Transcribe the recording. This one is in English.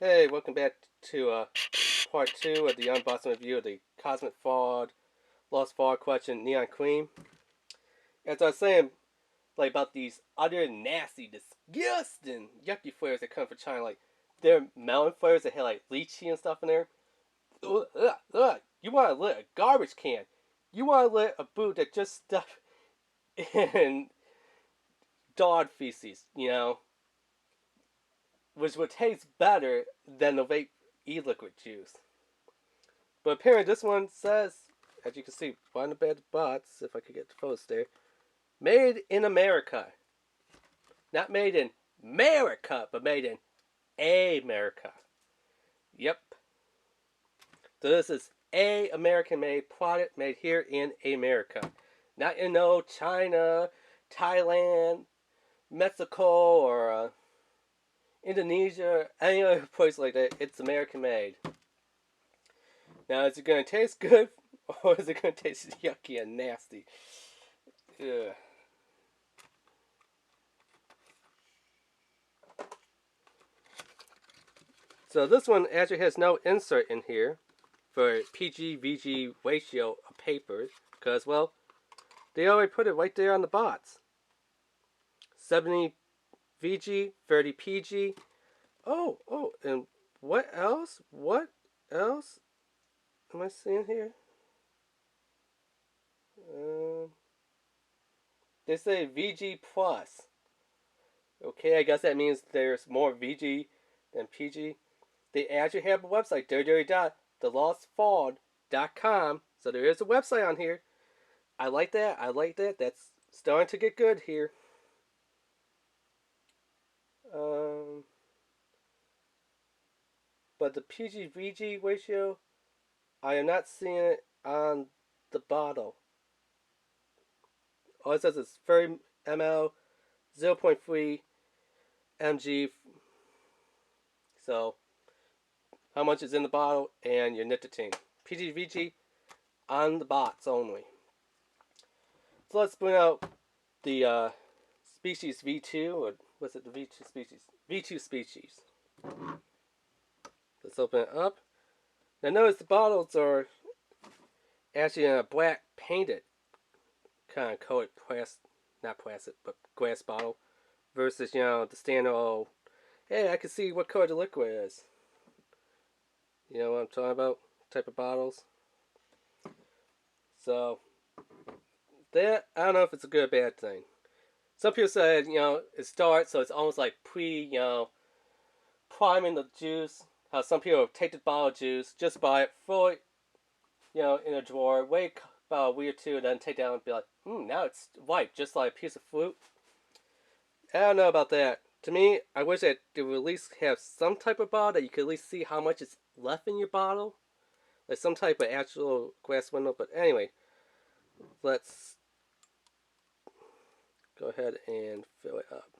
Hey, welcome back to part 2 of the unboxing review of the Cosmic Fraud Lost Fraud Question Neon Queen. As I was saying, like about these other nasty, disgusting, yucky flavors that come from China, like their melon flavors that have like lychee and stuff in there. Ugh, ugh, ugh. You want to lit a garbage can. You want to lit a boot that just stuffed in dog feces, which would taste better than the vape e-liquid juice. But apparently this one says, as you can see, one of the bad bots, if I could get the photos there, made in America. Not made in America, but made in America. Yep. So this is a American-made product made here in America. Not in no China, Thailand, Mexico, or Indonesia, any other place like that. It's American-made. Now, is it going to taste good, or is it going to taste yucky and nasty? Ugh. So this one actually has no insert in here for PG-VG ratio of papers, because, well, they already put it right there on the box. 70 VG, 30 PG. Oh, and what else? What else am I seeing here? They say VG plus. Okay, I guess that means there's more VG than PG. They actually have a website, www.thelostfraud.com. So there is a website on here. I like that. That's starting to get good here. But the PG-VG ratio, I am not seeing it on the bottle. All it says is 30 ml, 0.3 mg. So, how much is in the bottle and your nicotine. PG-VG on the box only. So let's bring out the species V2, or was it the V2 species? V2 species. Let's open it up. Now notice the bottles are actually in a black painted kind of colored not plastic, but glass bottle, versus, the standard old, hey, I can see what color the liquid is. You know what I'm talking about? Type of bottles. So, that, I don't know if it's a good or bad thing. Some people said, it starts, so it's almost like priming the juice. How some people take the bottle of juice, just buy it, throw it, in a drawer, wait about a week or two, and then take it down and be like, now it's white, just like a piece of fruit. I don't know about that. To me, I wish that they would at least have some type of bottle that you could at least see how much is left in your bottle. Like some type of actual glass window. But anyway, let's go ahead and fill it up.